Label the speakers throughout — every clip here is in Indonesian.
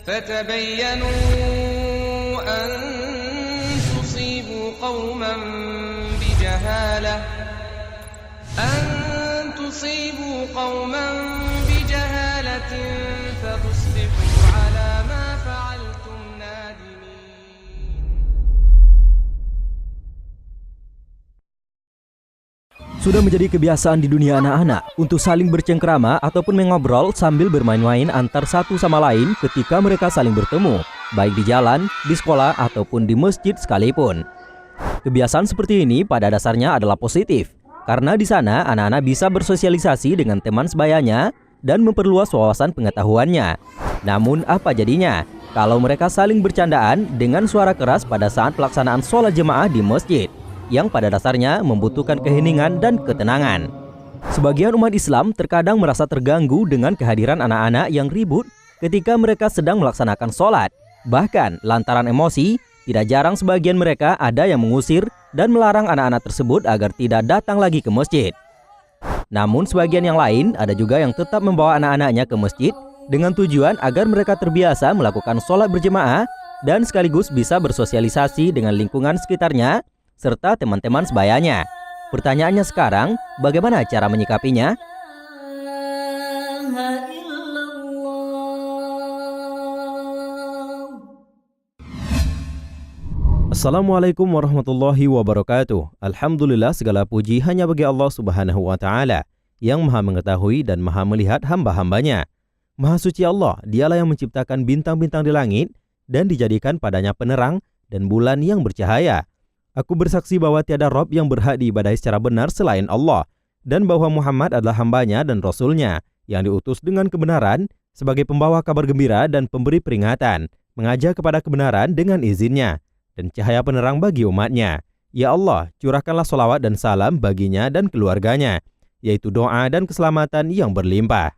Speaker 1: فتبينوا أن تصيبوا قوما بجهالة فتصبحوا على ما فعلتم نادمين.
Speaker 2: Sudah menjadi kebiasaan di dunia anak-anak untuk saling bercengkrama ataupun mengobrol sambil bermain-main antar satu sama lain ketika mereka saling bertemu, baik di jalan, di sekolah, ataupun di masjid sekalipun. Kebiasaan seperti ini pada dasarnya adalah positif, karena di sana anak-anak bisa bersosialisasi dengan teman sebayanya dan memperluas wawasan pengetahuannya. Namun apa jadinya kalau mereka saling bercandaan dengan suara keras pada saat pelaksanaan sholat jemaah di masjid, yang pada dasarnya membutuhkan keheningan dan ketenangan. Sebagian umat Islam terkadang merasa terganggu dengan kehadiran anak-anak yang ribut ketika mereka sedang melaksanakan sholat. Bahkan lantaran emosi, tidak jarang sebagian mereka ada yang mengusir dan melarang anak-anak tersebut agar tidak datang lagi ke masjid. Namun sebagian yang lain ada juga yang tetap membawa anak-anaknya ke masjid dengan tujuan agar mereka terbiasa melakukan sholat berjemaah dan sekaligus bisa bersosialisasi dengan lingkungan sekitarnya serta teman-teman sebayanya. Pertanyaannya sekarang, bagaimana cara menyikapinya? Assalamualaikum warahmatullahi wabarakatuh. Alhamdulillah, segala puji hanya bagi Allah Subhanahu wa Ta'ala yang maha mengetahui dan maha melihat hamba-hambanya. Maha suci Allah, dialah yang menciptakan bintang-bintang di langit dan dijadikan padanya penerang dan bulan yang bercahaya. Aku bersaksi bahwa tiada Rob yang berhak diibadahi secara benar selain Allah, dan bahwa Muhammad adalah hambanya dan Rasulnya yang diutus dengan kebenaran sebagai pembawa kabar gembira dan pemberi peringatan, mengajak kepada kebenaran dengan izinnya, dan cahaya penerang bagi umatnya. Ya Allah, curahkanlah salawat dan salam baginya dan keluarganya, yaitu doa dan keselamatan yang berlimpah.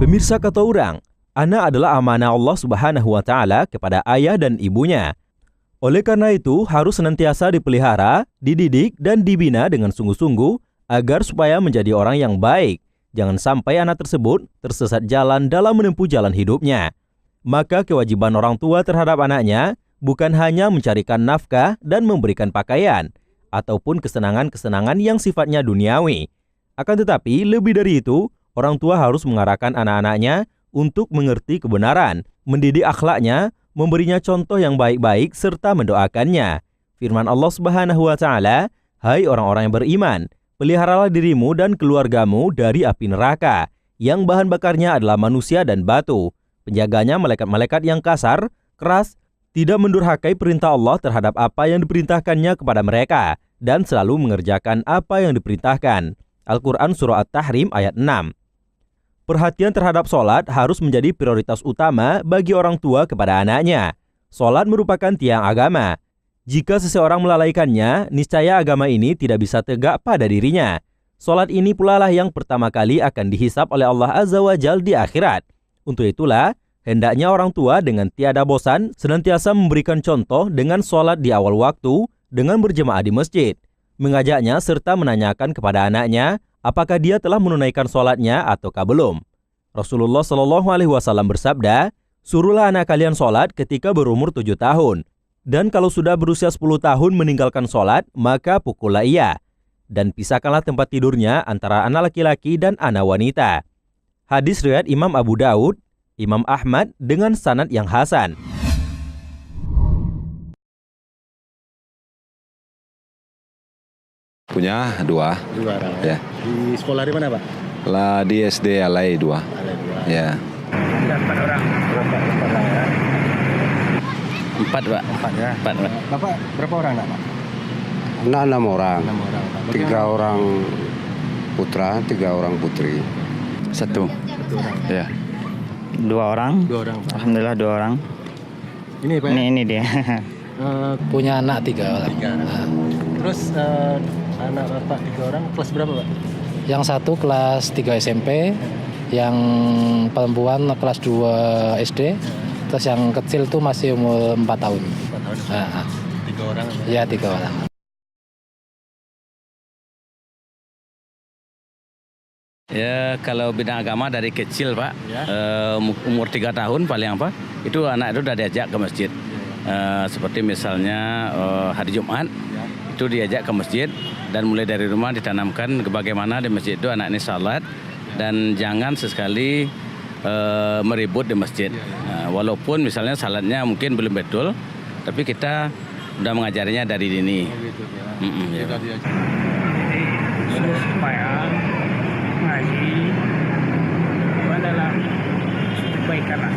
Speaker 2: Pemirsa, kata orang, anak adalah amanah Allah Subhanahu wa Ta'ala kepada ayah dan ibunya. Oleh karena itu, harus senantiasa dipelihara, dididik, dan dibina dengan sungguh-sungguh agar supaya menjadi orang yang baik. Jangan sampai anak tersebut tersesat jalan dalam menempuh jalan hidupnya. Maka kewajiban orang tua terhadap anaknya bukan hanya mencarikan nafkah dan memberikan pakaian, ataupun kesenangan-kesenangan yang sifatnya duniawi. Akan tetapi, lebih dari itu, orang tua harus mengarahkan anak-anaknya untuk mengerti kebenaran, mendidik akhlaknya, memberinya contoh yang baik-baik serta mendoakannya. Firman Allah Subhanahu wa Ta'ala, "Hai orang-orang yang beriman, peliharalah dirimu dan keluargamu dari api neraka, yang bahan bakarnya adalah manusia dan batu. Penjaganya malaikat-malaikat yang kasar, keras, tidak mendurhakai perintah Allah terhadap apa yang diperintahkannya kepada mereka, dan selalu mengerjakan apa yang diperintahkan." Al-Quran Surah At-Tahrim ayat 6. Perhatian terhadap sholat harus menjadi prioritas utama bagi orang tua kepada anaknya. Sholat merupakan tiang agama. Jika seseorang melalaikannya, niscaya agama ini tidak bisa tegak pada dirinya. Sholat ini pula lah yang pertama kali akan dihisab oleh Allah Azza wa Jalla di akhirat. Untuk itulah, hendaknya orang tua dengan tiada bosan senantiasa memberikan contoh dengan sholat di awal waktu dengan berjemaah di masjid, mengajaknya serta menanyakan kepada anaknya apakah dia telah menunaikan sholatnya ataukah belum. Rasulullah Shallallahu Alaihi Wasallam bersabda, "Suruhlah anak kalian sholat ketika berumur 7 tahun. Dan kalau sudah berusia 10 tahun meninggalkan sholat, maka pukullah ia. Dan pisahkanlah tempat tidurnya antara anak laki-laki dan anak wanita." Hadis riwayat Imam Abu Daud, Imam Ahmad dengan sanad yang hasan.
Speaker 3: Punya dua
Speaker 4: orang
Speaker 3: ya.
Speaker 4: Di sekolah di mana, Pak?
Speaker 3: Lah di SD Alai 2.
Speaker 4: Alai 2.
Speaker 3: Ya.
Speaker 4: Ada 4 orang. Berapa orang ya?
Speaker 3: 4, Pak.
Speaker 4: 4 ya.
Speaker 3: 4, Pak.
Speaker 4: Bapak berapa orang, Pak?
Speaker 5: 6 orang.
Speaker 4: 6 orang, Pak.
Speaker 5: 3 orang putra, 3 orang putri.
Speaker 3: 1.
Speaker 4: 1 orang.
Speaker 3: Ya.
Speaker 6: 2 orang.
Speaker 4: 2 orang, Pak.
Speaker 6: Alhamdulillah 2 orang.
Speaker 4: Ini Pak ya?
Speaker 6: Ini dia.
Speaker 7: Punya anak 3 orang.
Speaker 4: 3 anak.
Speaker 7: Nah,
Speaker 4: Terus anak Bapak 3 orang kelas berapa Pak?
Speaker 7: yang satu kelas 3 SMP, yang perempuan kelas 2 SD, terus yang kecil tuh masih umur 4 tahun.
Speaker 4: 4 tahun.
Speaker 7: Nah,
Speaker 4: 3 orang.
Speaker 7: ya 3 orang.
Speaker 3: Ya kalau bidang agama dari kecil Pak,
Speaker 4: Ya.
Speaker 3: umur 3 tahun paling apa, itu anak itu udah diajak ke masjid. Seperti misalnya hari Jumat, itu diajak ke masjid dan mulai dari rumah ditanamkan bagaimana di masjid itu anak ini salat dan jangan sesekali meribut di masjid. Walaupun misalnya salatnya mungkin belum betul, tapi kita udah mengajarinya dari dini. Ya.
Speaker 6: Supaya ngaji itu adalah kebaikan lah.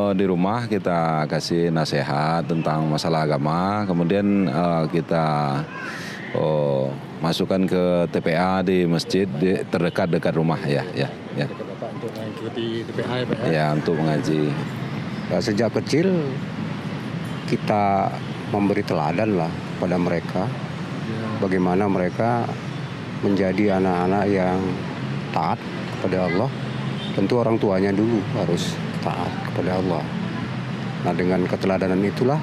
Speaker 3: Di rumah kita kasih nasihat tentang masalah agama, kemudian kita masukkan ke TPA di masjid terdekat rumah ya.
Speaker 4: Bapak untuk mengikuti TPA ya Pak ya?
Speaker 3: Ya untuk mengaji.
Speaker 5: Ya, sejak kecil kita memberi teladan lah pada mereka. Bagaimana mereka menjadi anak-anak yang taat kepada Allah. Tentu orang tuanya dulu harus taat kepada Allah. Nah dengan keteladanan itulah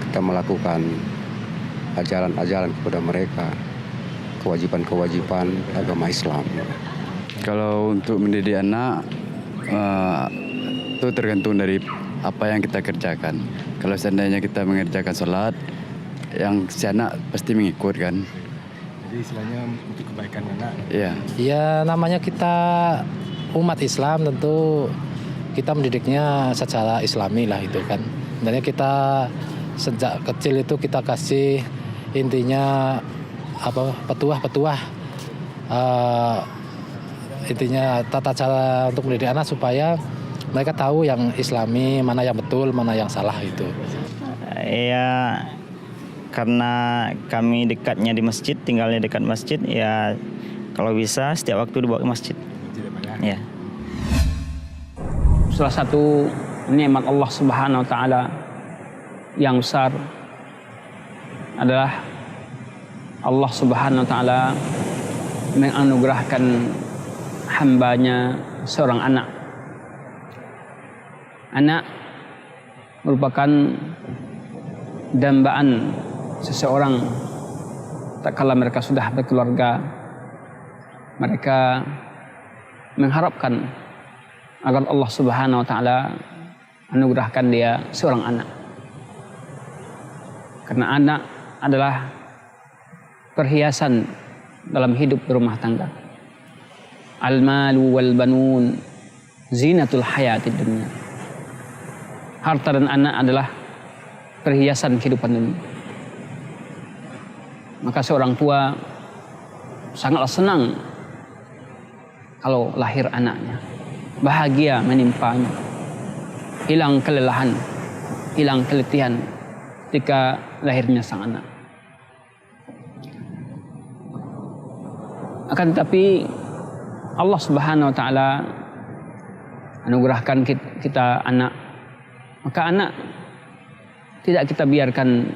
Speaker 5: kita melakukan ajaran-ajaran kepada mereka, kewajiban-kewajiban agama Islam.
Speaker 8: Kalau untuk mendidik anak itu tergantung dari apa yang kita kerjakan. Kalau seandainya kita mengerjakan sholat, yang si anak pasti mengikut kan.
Speaker 4: Jadi istilahnya untuk kebaikan anak.
Speaker 8: Iya.
Speaker 7: Ya namanya kita umat Islam, tentu kita mendidiknya secara islami lah itu kan. Sebenarnya kita sejak kecil itu kita kasih intinya petuah intinya tata cara untuk mendidik anak supaya mereka tahu yang islami, mana yang betul, mana yang salah itu.
Speaker 6: Ya karena kami dekatnya di masjid, tinggalnya dekat masjid, ya kalau bisa setiap waktu dibawa ke masjid. Ya.
Speaker 9: Salah satu nikmat Allah Subhanahu wa taala yang besar adalah Allah Subhanahu wa taala menganugerahkan hambanya seorang anak. Anak merupakan dambaan seseorang tak kala mereka sudah berkeluarga. Mereka mengharapkan agar Allah Subhanahu wa taala anugerahkan dia seorang anak. Karena anak adalah perhiasan dalam hidup berumah tangga. Al-malu wal banun zinatul hayatid dunya. Harta dan anak adalah perhiasan kehidupan dunia. Maka seorang tua sangatlah senang kalau lahir anaknya. Bahagia menimpanya. Hilang kelelahan, hilang keletihan ketika lahirnya sang anak. Akan tetapi Allah Subhanahu wa taala anugerahkan kita anak. Maka anak tidak kita biarkan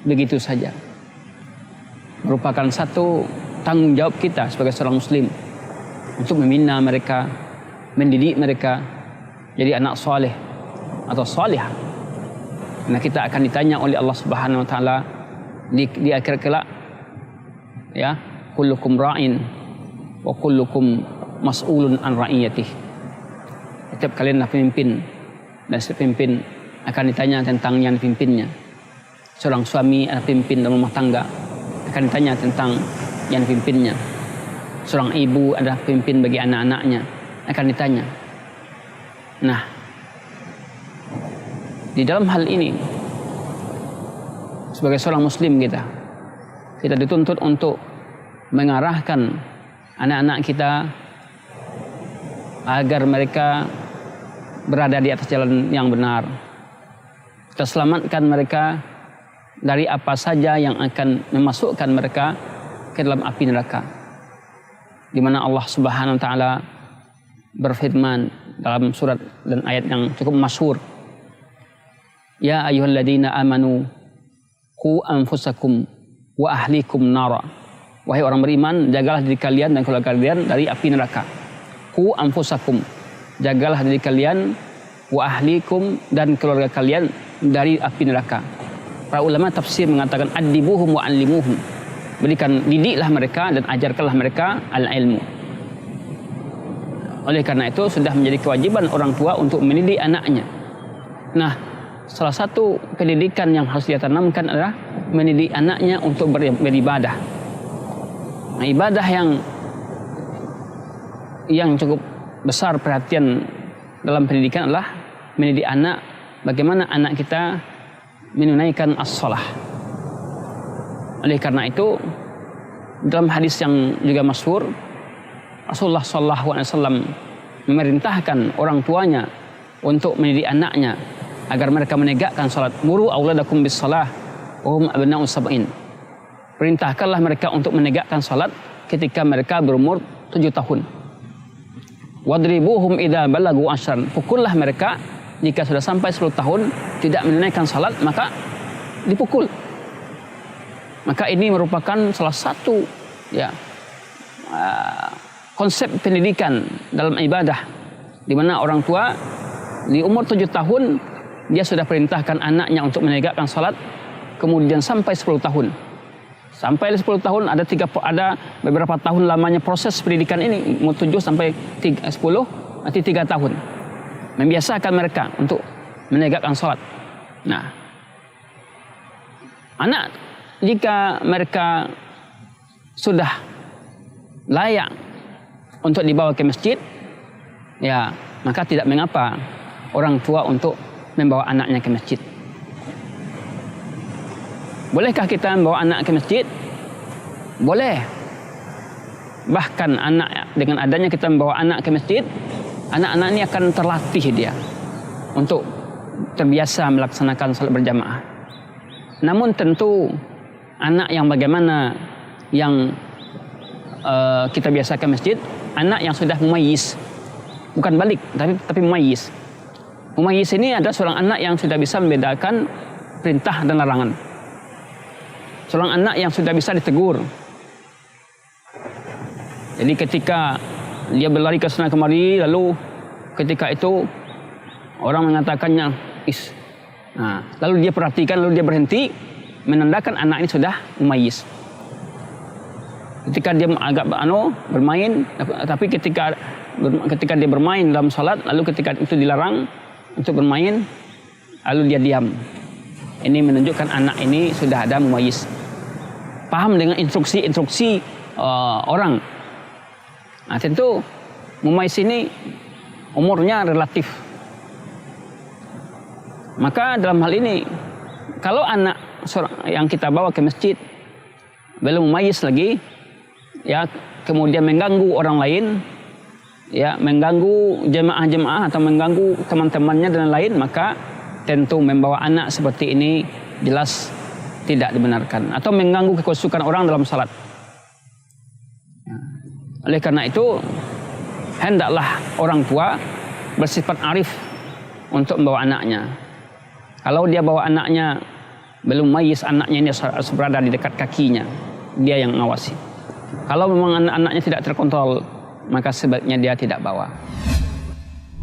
Speaker 9: begitu saja. Merupakan satu tanggung jawab kita sebagai seorang muslim untuk membina mereka, mendidik mereka jadi anak soleh atau solihah. Karena kita akan ditanya oleh Allah Subhanahu wa taala di akhir kelak, ya, kullukum ra'in wa kullukum mas'ulun an ra'iyatih. Setiap kalian adalah pemimpin dan setiap pemimpin akan ditanya tentang yang dipimpinnya. Seorang suami adalah pemimpin dalam rumah tangga, akan ditanya tentang yang dipimpinnya. Seorang ibu adalah pemimpin bagi anak-anaknya, akan ditanya. Nah, di dalam hal ini sebagai seorang muslim kita dituntut untuk mengarahkan anak-anak kita agar mereka berada di atas jalan yang benar. Kita selamatkan mereka dari apa saja yang akan memasukkan mereka ke dalam api neraka. Di mana Allah Subhanahu wa taala berfirman dalam surat dan ayat yang cukup masyhur Ya ayyuhalladzina amanu qu anfusakum wa ahlikum nara. Wahai orang beriman, jagalah diri kalian dan keluarga kalian dari api neraka. Qu anfusakum, jagalah diri kalian, wa ahlikum, dan keluarga kalian dari api neraka. Para ulama tafsir mengatakan adibuhum wa allimuhum. Berikan, didiklah mereka dan ajarkanlah mereka al-ilmu. Oleh karena itu sudah menjadi kewajiban orang tua untuk mendidik anaknya. Nah, salah satu pendidikan yang harus dia tanamkan adalah mendidik anaknya untuk beribadah. Nah, ibadah yang cukup besar perhatian dalam pendidikan adalah mendidik anak, bagaimana anak kita menunaikan as-shalah. Oleh karena itu, dalam hadis yang juga masyhur, Rasulullah SAW memerintahkan orang tuanya untuk mendidik anaknya agar mereka menegakkan salat. Muru auladakum bis-shalah wa hum abna'u sab'in. Perintahkanlah mereka untuk menegakkan salat ketika mereka berumur 7 tahun. Wadribuhum idza balagu 10. Pukullah mereka jika sudah sampai 10 tahun tidak menunaikan salat, maka dipukul. Maka ini merupakan salah satu konsep pendidikan dalam ibadah, di mana orang tua di umur 7 tahun dia sudah perintahkan anaknya untuk menegakkan salat, kemudian sampai 10 tahun. Sampai 10 tahun ada beberapa tahun lamanya proses pendidikan ini, umur 7 sampai 10, nanti 3 tahun. Membiasakan mereka untuk menegakkan salat. Nah, anak jika mereka sudah layak untuk dibawa ke masjid, ya maka tidak mengapa orang tua untuk membawa anaknya ke masjid. Bolehkah kita membawa anak ke masjid? Boleh. Bahkan dengan adanya kita membawa anak ke masjid, anak-anak ini akan terlatih dia untuk terbiasa melaksanakan salat berjamaah. Namun tentu anak yang bagaimana yang kita biasakan masjid, anak yang sudah mumayyiz, bukan balik, tapi mumayyiz. Mumayyiz ini adalah seorang anak yang sudah bisa membedakan perintah dan larangan. Seorang anak yang sudah bisa ditegur. Jadi ketika dia berlari ke sana kemari, lalu ketika itu orang mengatakannya lalu dia perhatikan, lalu dia berhenti, menandakan anak ini sudah mumayyiz. Ketika dia agak bermain, tapi ketika dia bermain dalam salat, lalu ketika itu dilarang untuk bermain, lalu dia diam. Ini menunjukkan anak ini sudah ada mumayyiz, paham dengan instruksi orang. Nah, tentu mumayyiz ini umurnya relatif. Maka dalam hal ini, kalau anak yang kita bawa ke masjid belum mumayyiz lagi, ya kemudian mengganggu orang lain, ya mengganggu jemaah-jemaah atau mengganggu teman-temannya dan lain, maka tentu membawa anak seperti ini jelas tidak dibenarkan, atau mengganggu kekhusyukan orang dalam salat. Oleh karena itu, hendaklah orang tua bersifat arif untuk membawa anaknya. Kalau dia bawa anaknya belum mayyiz, anaknya ini harus berada di dekat kakinya, dia yang mengawasi. Kalau memang anak-anaknya tidak terkontrol, maka sebaiknya dia tidak bawa.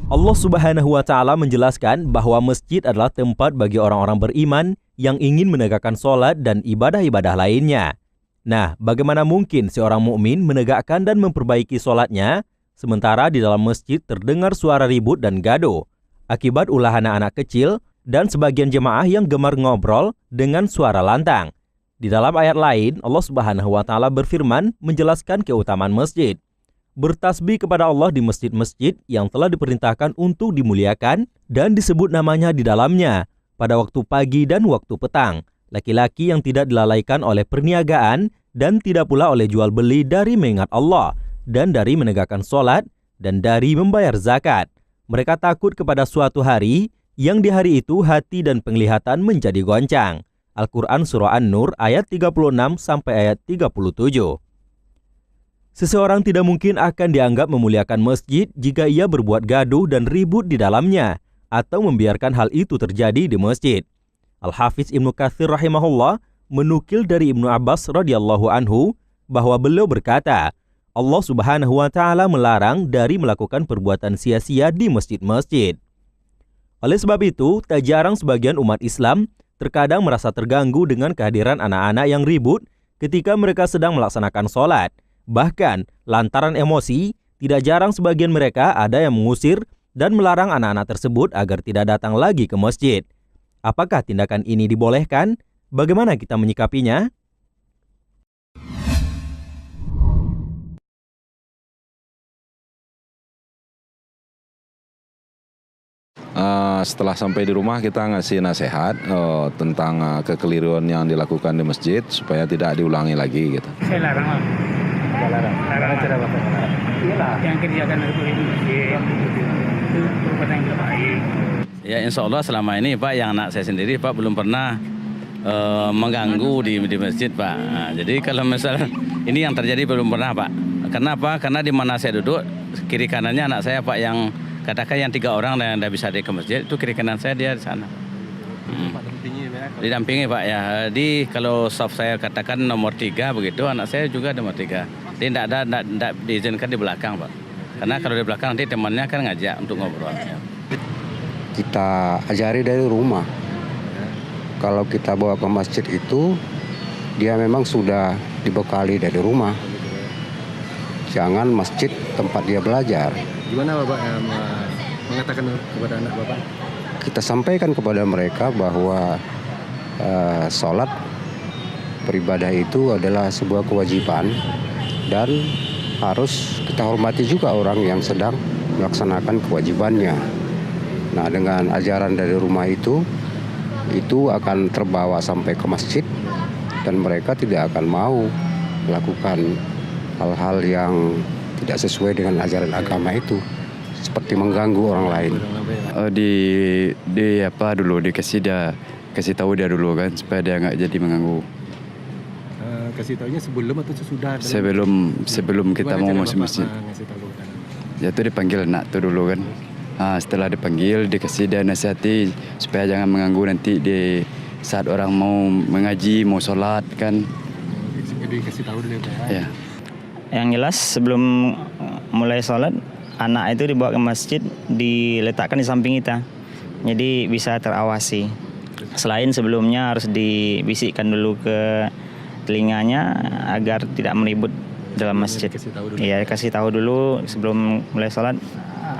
Speaker 2: Allah Subhanahu wa Ta'ala menjelaskan bahwa masjid adalah tempat bagi orang-orang beriman yang ingin menegakkan sholat dan ibadah-ibadah lainnya. Nah, bagaimana mungkin seorang mukmin menegakkan dan memperbaiki sholatnya, sementara di dalam masjid terdengar suara ribut dan gaduh akibat ulah anak-anak kecil dan sebagian jemaah yang gemar ngobrol dengan suara lantang. Di dalam ayat lain, Allah Subhanahu wa Ta'ala berfirman menjelaskan keutamaan masjid. Bertasbih kepada Allah di masjid-masjid yang telah diperintahkan untuk dimuliakan dan disebut namanya di dalamnya pada waktu pagi dan waktu petang. Laki-laki yang tidak dilalaikan oleh perniagaan dan tidak pula oleh jual beli dari mengingat Allah dan dari menegakkan sholat dan dari membayar zakat. Mereka takut kepada suatu hari yang di hari itu hati dan penglihatan menjadi goncang. Al-Quran Surah An-Nur ayat 36 sampai ayat 37. Seseorang tidak mungkin akan dianggap memuliakan masjid jika ia berbuat gaduh dan ribut di dalamnya, atau membiarkan hal itu terjadi di masjid. Al-Hafiz Ibnu Katsir rahimahullah menukil dari Ibnu Abbas radhiyallahu anhu bahwa beliau berkata, Allah Subhanahu wa taala melarang dari melakukan perbuatan sia-sia di masjid-masjid. Oleh sebab itu, tak jarang sebagian umat Islam terkadang merasa terganggu dengan kehadiran anak-anak yang ribut ketika mereka sedang melaksanakan sholat. Bahkan, lantaran emosi, tidak jarang sebagian mereka ada yang mengusir dan melarang anak-anak tersebut agar tidak datang lagi ke masjid. Apakah tindakan ini dibolehkan? Bagaimana kita menyikapinya?
Speaker 10: Setelah sampai di rumah kita ngasih nasihat tentang kekeliruan yang dilakukan di masjid supaya tidak diulangi lagi gitu.
Speaker 9: Saya larang lah. Larang cara apa? Yang kerjakan itu perbuatan yang tidak baik.
Speaker 3: Ya insya Allah selama ini Pak, yang anak saya sendiri Pak belum pernah mengganggu di masjid Pak. Nah, jadi kalau misalnya ini yang terjadi belum pernah Pak. Kenapa? Karena di mana saya duduk kiri kanannya anak saya Pak, yang katakan yang 3 orang yang tidak bisa ke masjid, itu kiri kanan saya dia di sana. Didampingi Pak ya. Jadi kalau staff saya katakan nomor 3 begitu, anak saya juga nomor 3. Dia tidak diizinkan di belakang Pak. Karena kalau di belakang nanti temannya kan ngajak untuk ngobrol. Ya.
Speaker 5: Kita ajari dari rumah. Kalau kita bawa ke masjid itu, dia memang sudah dibekali dari rumah. Jangan masjid tempat dia belajar.
Speaker 4: Gimana Bapak mengatakan kepada anak Bapak?
Speaker 5: Kita sampaikan kepada mereka bahwa sholat beribadah itu adalah sebuah kewajiban dan harus kita hormati juga orang yang sedang melaksanakan kewajibannya. Nah, dengan ajaran dari rumah itu akan terbawa sampai ke masjid dan mereka tidak akan mau melakukan hal-hal yang tidak sesuai dengan ajaran agama itu, seperti mengganggu orang lain.
Speaker 8: Kasih tahu dia dulu kan supaya dia nggak jadi mengganggu.
Speaker 4: Kasih tahunya sebelum atau sesudah?
Speaker 8: Sebelum kita mau masuk masjid. Ya itu dipanggil anak tu dulu kan. Setelah dipanggil dikasih dia nasihati supaya jangan mengganggu nanti di saat orang mau mengaji, mau sholat kan.
Speaker 4: Jadi kasih tahu dulu
Speaker 8: ya.
Speaker 6: Yang jelas sebelum mulai sholat, anak itu dibawa ke masjid, diletakkan di samping kita. Jadi bisa terawasi. Selain sebelumnya harus dibisikkan dulu ke telinganya agar tidak meribut dalam masjid. Iya, kasih tahu dulu sebelum mulai sholat,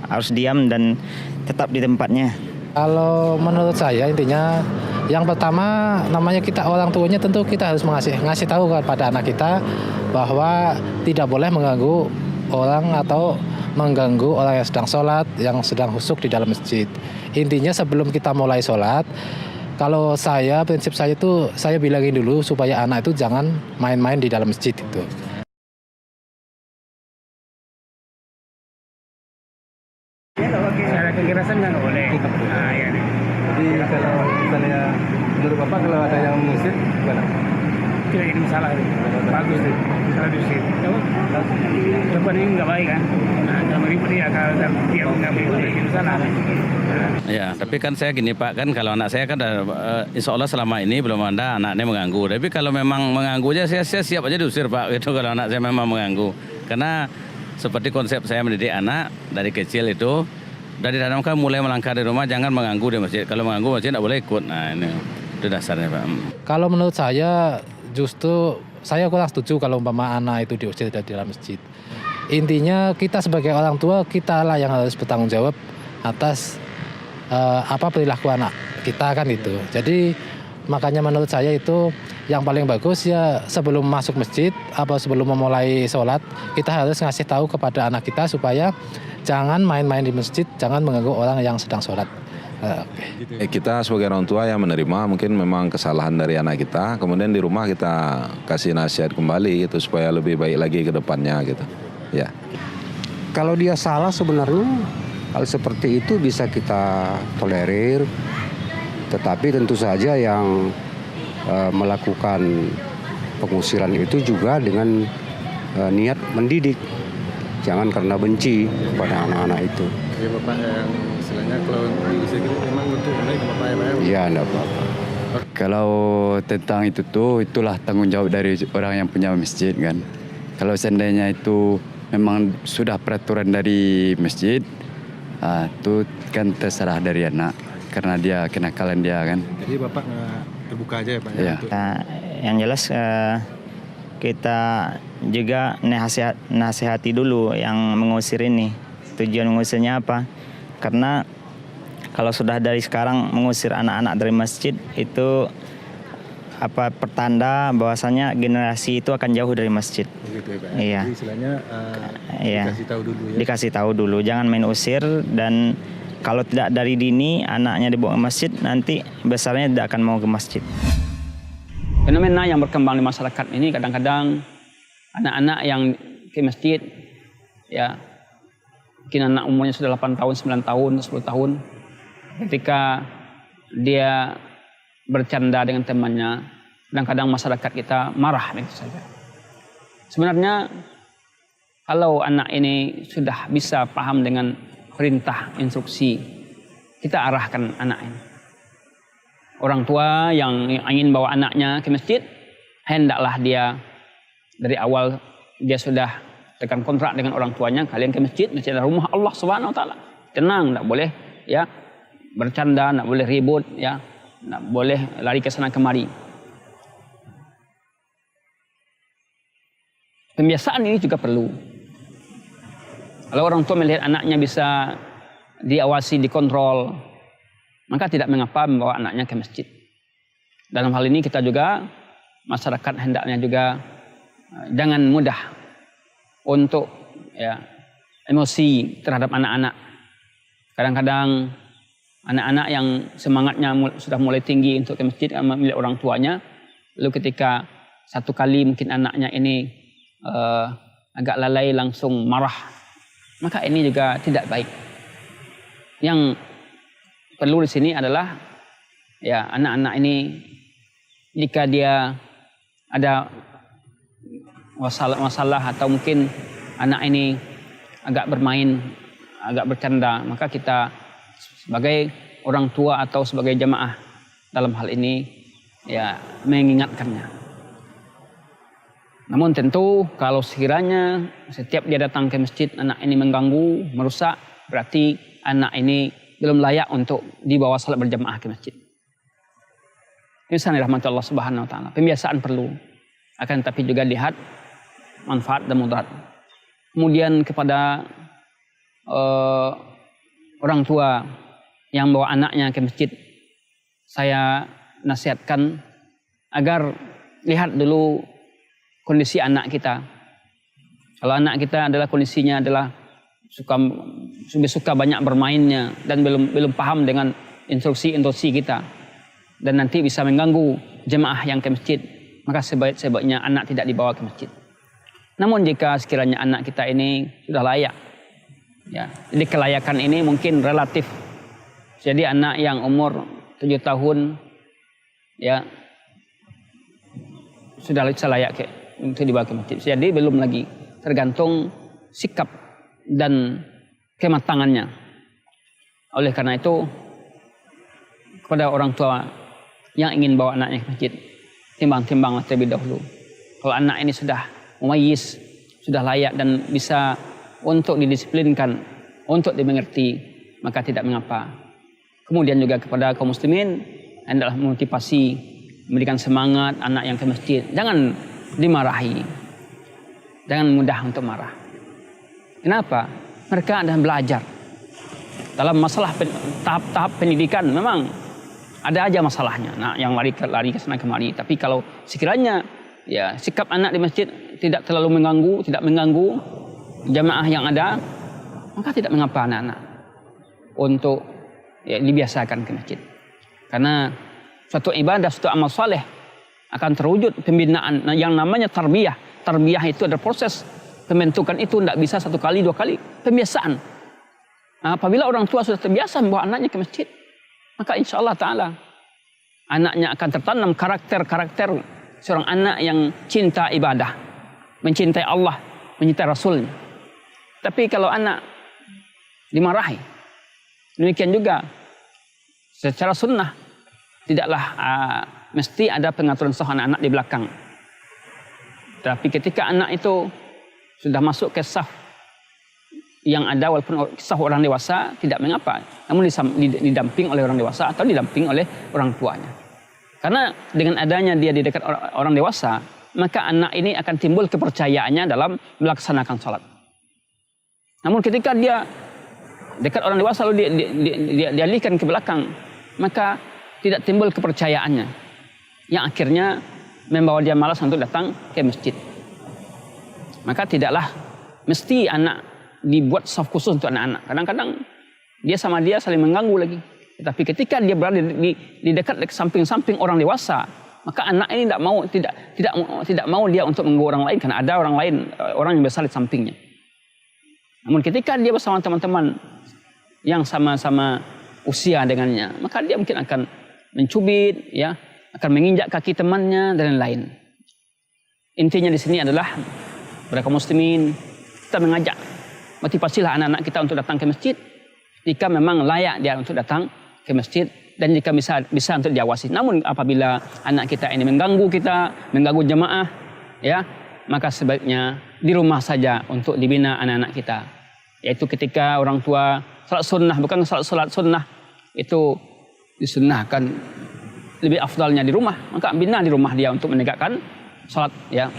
Speaker 6: harus diam dan tetap di tempatnya.
Speaker 7: Kalau menurut saya intinya yang pertama namanya kita orang tuanya tentu kita harus ngasih tahu kepada anak kita bahwa tidak boleh mengganggu orang atau mengganggu orang yang sedang sholat, yang sedang khusyuk di dalam masjid. Intinya sebelum kita mulai sholat, kalau prinsip saya itu saya bilangin dulu supaya anak itu jangan main-main di dalam masjid itu.
Speaker 9: Secara kekerasan nggak boleh. Ya.
Speaker 4: Jadi kalau misalnya menurut Bapak kalau ada yang mengusir gimana?
Speaker 9: Tidak jadi masalah. Bagus deh. Misalnya diusir. Depan ini nggak baik kan? Kalau meribut dia nggak meribut jadi masalah.
Speaker 3: Ya, tapi kan saya gini Pak, kan kalau anak saya kan insya Allah selama ini belum ada anaknya mengganggu. Tapi kalau memang mengganggu aja saya siap aja diusir Pak, gitu kalau anak saya memang mengganggu. Karena seperti konsep saya mendidik anak dari kecil itu, dari ditanamkan mulai melangkah di rumah jangan mengganggu di masjid. Kalau mengganggu masjid tidak boleh ikut. Nah ini itu dasarnya Pak.
Speaker 7: Kalau menurut saya justru saya kurang setuju kalau umpama anak itu diusir dari dalam masjid. Intinya kita sebagai orang tua kita lah yang harus bertanggung jawab atas apa perilaku anak kita kan itu. Jadi makanya menurut saya itu yang paling bagus ya sebelum masuk masjid atau sebelum memulai sholat kita harus ngasih tahu kepada anak kita supaya jangan main-main di masjid, jangan mengganggu orang yang sedang sholat.
Speaker 10: Kita sebagai orang tua yang menerima mungkin memang kesalahan dari anak kita, kemudian di rumah kita kasih nasihat kembali gitu supaya lebih baik lagi ke depannya gitu. Ya.
Speaker 5: Kalau dia salah sebenarnya hal seperti itu bisa kita tolerir, tetapi tentu saja yang melakukan pengusiran itu juga dengan niat mendidik, jangan karena benci kepada anak-anak itu.
Speaker 4: Ya Bapak yang istilahnya kalau diusir gitu memang untuk naik ke Bapak ya Pak ya?
Speaker 5: Iya, enggak apa-apa.
Speaker 8: Kalau tentang itu tuh, itulah tanggung jawab dari orang yang punya masjid kan. Kalau seandainya itu memang sudah peraturan dari masjid, itu kan terserah dari anak karena dia kenakalan dia kan.
Speaker 4: Jadi Bapak nggak terbuka aja ya Pak ya?
Speaker 8: Iya.
Speaker 6: Yang jelas kita juga nasihati dulu yang mengusir ini. Tujuan mengusirnya apa? Karena kalau sudah dari sekarang mengusir anak-anak dari masjid itu pertanda bahwasanya generasi itu akan jauh dari masjid.
Speaker 4: Begitu ya Pak ya?
Speaker 6: Iya.
Speaker 4: Jadi istilahnya dikasih tahu dulu ya?
Speaker 6: Dikasih tahu dulu, jangan main usir, dan kalau tidak dari dini anaknya dibawa ke masjid, nanti besarnya tidak akan mau ke masjid.
Speaker 9: Fenomena yang berkembang di masyarakat ini kadang-kadang anak-anak yang ke masjid, ya mungkin anak umurnya sudah 8 tahun, 9 tahun, 10 tahun, ketika dia bercanda dengan temannya, kadang-kadang masyarakat kita marah begitu saja. Sebenarnya kalau anak ini sudah bisa paham dengan perintah, instruksi, kita arahkan anak ini. Orang tua yang ingin bawa anaknya ke masjid, hendaklah dia dari awal dia sudah tekan kontrak dengan orang tuanya, kalian ke masjid adalah rumah Allah Subhanahu wa taala. Tenang, enggak boleh ya bercanda, enggak boleh ribut ya, enggak boleh lari ke sana kemari. Pembiasaan ini juga perlu. Kalau orang tua melihat anaknya bisa diawasi, dikontrol, maka tidak mengapa membawa anaknya ke masjid. Dalam hal ini kita juga, masyarakat hendaknya juga jangan mudah untuk ya emosi terhadap anak-anak. Kadang-kadang anak-anak yang semangatnya sudah mulai tinggi untuk ke masjid milik orang tuanya, lalu ketika satu kali mungkin anaknya ini agak lalai langsung marah, maka ini juga tidak baik. Yang perlu di sini adalah ya anak-anak ini jika dia ada masalah atau mungkin anak ini agak bermain, agak bercanda, maka kita sebagai orang tua atau sebagai jamaah dalam hal ini ya mengingatkannya. Namun tentu kalau sekiranya setiap dia datang ke masjid anak ini mengganggu, merusak, berarti anak ini belum layak untuk dibawa salat berjamaah ke masjid. Ini rahmat Allah Subhanahu wa taala. Pembiasaan perlu. Akan tapi juga lihat manfaat dan mudarat. Kemudian kepada orang tua yang bawa anaknya ke masjid, saya nasihatkan agar lihat dulu kondisi anak kita. Kalau anak kita adalah kondisinya adalah suka banyak bermainnya dan belum paham dengan instruksi kita, dan nanti bisa mengganggu jemaah yang ke masjid, maka sebaiknya anak tidak dibawa ke masjid. Namun jika sekiranya anak kita ini sudah layak, ya, jadi kelayakan ini mungkin relatif. Jadi anak yang umur 7 tahun, ya sudah layak untuk dibawa ke masjid. Jadi belum lagi, tergantung sikap dan kematangannya. Oleh karena itu, kepada orang tua yang ingin bawa anaknya ke masjid, timbang-timbanglah terlebih dahulu. Kalau anak ini sudah mumayyiz, sudah layak dan bisa untuk didisiplinkan, untuk dimengerti, maka tidak mengapa. Kemudian juga kepada kaum muslimin, hendaklah memotivasi, memberikan semangat anak yang ke masjid. Jangan dimarahi, jangan mudah untuk marah. Kenapa? Mereka adalah belajar. Dalam masalah tahap pendidikan memang ada aja masalahnya. Nah, yang lari ke sana kemari. Tapi kalau sekiranya ya sikap anak di masjid tidak terlalu tidak mengganggu jamaah yang ada, maka tidak mengapa anak-anak untuk ya, dibiasakan ke masjid. Karena suatu ibadah, suatu amal saleh akan terwujud pembinaan yang namanya tarbiyah. Tarbiyah itu ada proses pembentukan, itu tidak bisa 1 kali 2 kali, pembiasaan. Nah, apabila orang tua sudah terbiasa membawa anaknya ke masjid, maka insya Allah ta'ala anaknya akan tertanam karakter seorang anak yang cinta ibadah, mencintai Allah, mencintai Rasulnya. Tapi kalau anak dimarahi. Demikian juga secara sunnah tidaklah mesti ada pengaturan saf anak-anak di belakang. Tapi ketika anak itu sudah masuk ke saf yang ada walaupun saf orang dewasa tidak mengapa, namun didamping oleh orang dewasa atau didamping oleh orang tuanya. Karena dengan adanya dia di dekat orang dewasa, maka anak ini akan timbul kepercayaannya dalam melaksanakan sholat. Namun ketika dia dekat orang dewasa lalu dialihkan ke belakang, maka tidak timbul kepercayaannya, yang akhirnya membawa dia malas untuk datang ke masjid. Maka tidaklah mesti anak dibuat saf khusus untuk anak-anak. Kadang-kadang dia sama dia saling mengganggu lagi. Tetapi ketika dia berada di dekat samping-samping orang dewasa, maka anak ini tidak mau dia untuk mengganggu orang lain karena ada orang lain, orang yang bersalin sampingnya. Namun ketika dia bersama teman-teman yang sama-sama usia dengannya, maka dia mungkin akan mencubit, ya, akan menginjak kaki temannya dan lain-lain. Intinya di sini adalah mereka muslimin, kita mengajak, motivasilah anak-anak kita untuk datang ke masjid jika memang layak dia untuk datang ke masjid dan jika bisa untuk diawasi. Namun apabila anak kita ini mengganggu mengganggu jemaah, ya, maka sebaiknya di rumah saja untuk dibina anak-anak kita. Yaitu ketika orang tua salat sunnah, bukan salat sunnah itu disunnahkan lebih afdalnya di rumah, maka bina di rumah dia untuk menegakkan salat, ya.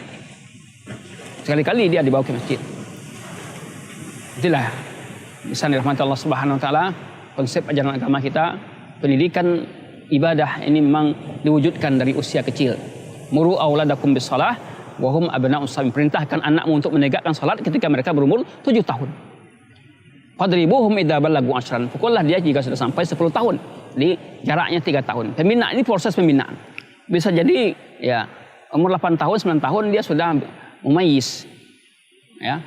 Speaker 9: Sekali-kali dia dibawa ke masjid. Itulah bisa dirahmati Allah Subhanahu wa taala konsep ajaran agama kita. Pendidikan ibadah ini memang diwujudkan dari usia kecil. Muru auladakum bis-shalah wa hum abna'us sabi. Perintahkan anakmu untuk menegakkan salat ketika mereka berumur 7 tahun. Fadribuhum idza balagu 10. Pukullah dia jika sudah sampai 10 tahun. Jadi jaraknya 3 tahun. Pembinaan ini proses pembinaan. Bisa jadi ya umur 8 tahun, 9 tahun dia sudah mumayyiz. Ya.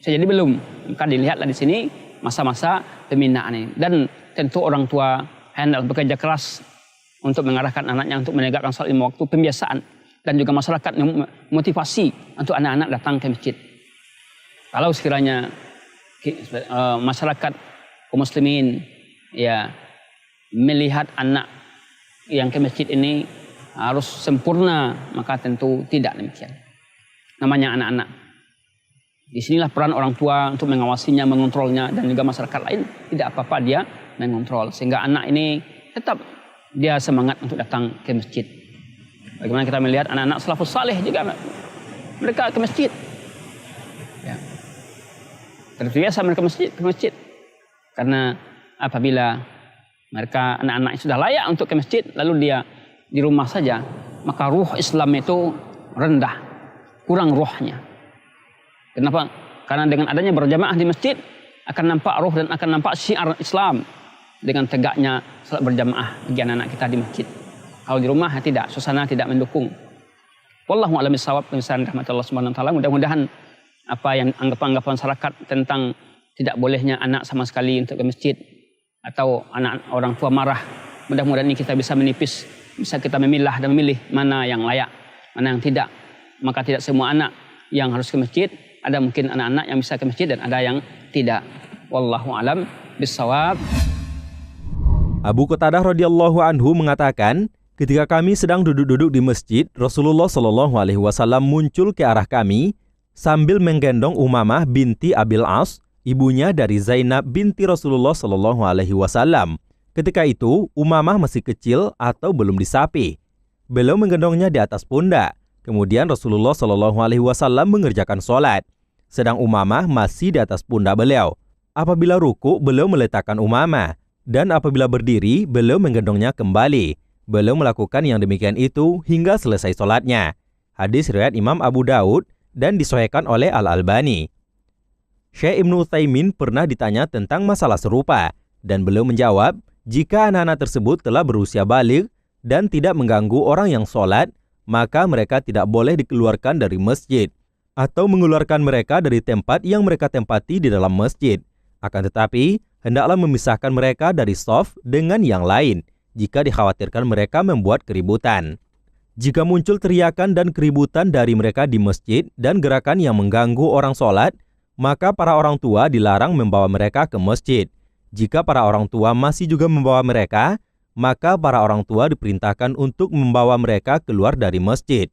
Speaker 9: Bisa jadi belum. Maka dilihatlah di sini masa-masa pembinaan ini. Dan tentu orang tua hendaklah bekerja keras untuk mengarahkan anaknya untuk menegakkan salat lima waktu, pembiasaan, dan juga masyarakat motivasi untuk anak-anak datang ke masjid. Kalau sekiranya masyarakat kaum muslimin ya melihat anak yang ke masjid ini harus sempurna, maka tentu tidak demikian. Namanya anak-anak. Disinilah peran orang tua untuk mengawasinya, mengontrolnya, dan juga masyarakat lain tidak apa-apa dia mengontrol sehingga anak ini tetap dia semangat untuk datang ke masjid. Bagaimana kita melihat anak-anak salafus saleh juga mereka ke masjid. Ya. Terbiasa mereka ke masjid. Karena apabila mereka anak-anak sudah layak untuk ke masjid lalu dia di rumah saja, maka ruh Islam itu rendah, kurang ruhnya. Kenapa? Karena dengan adanya berjamaah di masjid akan nampak ruh dan akan nampak syiar Islam dengan tegaknya salat berjamaah bagi anak-anak kita di masjid. Kalau di rumah tidak, suasana tidak mendukung. Wallahu a'lam bishawab. Misalnya rahmatullah subhanahu wa ta'ala. Mudah-mudahan apa yang anggapan-anggapan masyarakat tentang tidak bolehnya anak sama sekali untuk ke masjid atau anak orang tua marah, mudah-mudahan ini kita bisa menipis, bisa kita memilah dan memilih mana yang layak, mana yang tidak. Maka tidak semua anak yang harus ke masjid. Ada mungkin anak-anak yang bisa ke masjid dan ada yang tidak. Wallahu a'lam bishawab.
Speaker 2: Abu Qatadah radhiyallahu anhu mengatakan, ketika kami sedang duduk-duduk di masjid, Rasulullah Shallallahu alaihi wasallam muncul ke arah kami sambil menggendong Umamah binti Abil As, ibunya dari Zainab binti Rasulullah Shallallahu alaihi wasallam. Ketika itu, Umamah masih kecil atau belum disapi. Beliau menggendongnya di atas pundak. Kemudian Rasulullah Shallallahu alaihi wasallam mengerjakan sholat, sedang Umamah masih di atas pundak beliau. Apabila ruku, beliau meletakkan Umamah. Dan apabila berdiri, beliau menggendongnya kembali. Beliau melakukan yang demikian itu hingga selesai sholatnya. Hadis riwayat Imam Abu Daud dan disahihkan oleh Al-Albani. Syekh Ibnu Utsaimin pernah ditanya tentang masalah serupa. Dan beliau menjawab, jika anak-anak tersebut telah berusia baligh dan tidak mengganggu orang yang sholat, maka mereka tidak boleh dikeluarkan dari masjid atau mengeluarkan mereka dari tempat yang mereka tempati di dalam masjid. Akan tetapi, hendaklah memisahkan mereka dari shaf dengan yang lain jika dikhawatirkan mereka membuat keributan. Jika muncul teriakan dan keributan dari mereka di masjid dan gerakan yang mengganggu orang sholat, maka para orang tua dilarang membawa mereka ke masjid. Jika para orang tua masih juga membawa mereka, maka para orang tua diperintahkan untuk membawa mereka keluar dari masjid.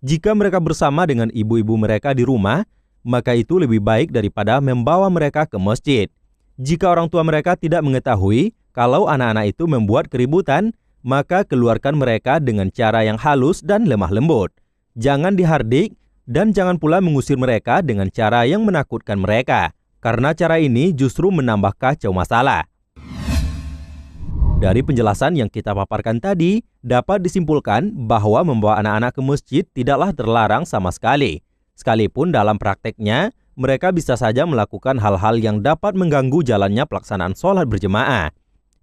Speaker 2: Jika mereka bersama dengan ibu-ibu mereka di rumah, maka itu lebih baik daripada membawa mereka ke masjid. Jika orang tua mereka tidak mengetahui kalau anak-anak itu membuat keributan, maka keluarkan mereka dengan cara yang halus dan lemah lembut. Jangan dihardik dan jangan pula mengusir mereka dengan cara yang menakutkan mereka, karena cara ini justru menambah kacau masalah. Dari penjelasan yang kita paparkan tadi, dapat disimpulkan bahwa membawa anak-anak ke masjid tidaklah terlarang sama sekali. Sekalipun dalam prakteknya, mereka bisa saja melakukan hal-hal yang dapat mengganggu jalannya pelaksanaan sholat berjemaah.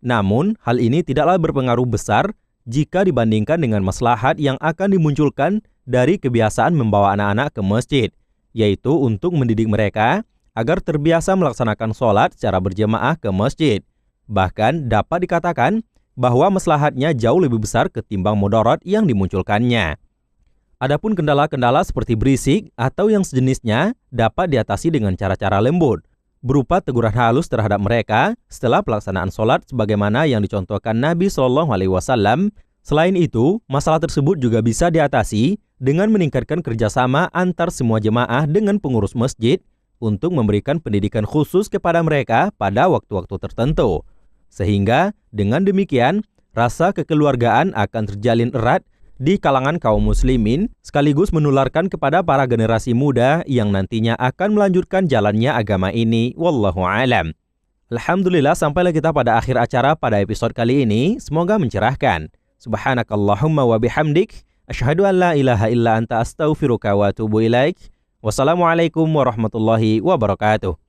Speaker 2: Namun, hal ini tidaklah berpengaruh besar jika dibandingkan dengan maslahat yang akan dimunculkan dari kebiasaan membawa anak-anak ke masjid, yaitu untuk mendidik mereka agar terbiasa melaksanakan sholat secara berjemaah ke masjid. Bahkan dapat dikatakan bahwa maslahatnya jauh lebih besar ketimbang mudarat yang dimunculkannya. Adapun kendala-kendala seperti berisik atau yang sejenisnya dapat diatasi dengan cara-cara lembut, berupa teguran halus terhadap mereka setelah pelaksanaan sholat sebagaimana yang dicontohkan Nabi SAW. Selain itu, masalah tersebut juga bisa diatasi dengan meningkatkan kerjasama antar semua jemaah dengan pengurus masjid untuk memberikan pendidikan khusus kepada mereka pada waktu-waktu tertentu. Sehingga dengan demikian, rasa kekeluargaan akan terjalin erat di kalangan kaum muslimin, sekaligus menularkan kepada para generasi muda yang nantinya akan melanjutkan jalannya agama ini. Wallahu a'lam. Alhamdulillah, sampailah kita pada akhir acara pada episode kali ini. Semoga mencerahkan. Subhanakallahumma wa bihamdik, asyhadu an la ilaha illa anta astaghfiruka wa atubu ilaik. Wassalamualaikum warahmatullahi wabarakatuh.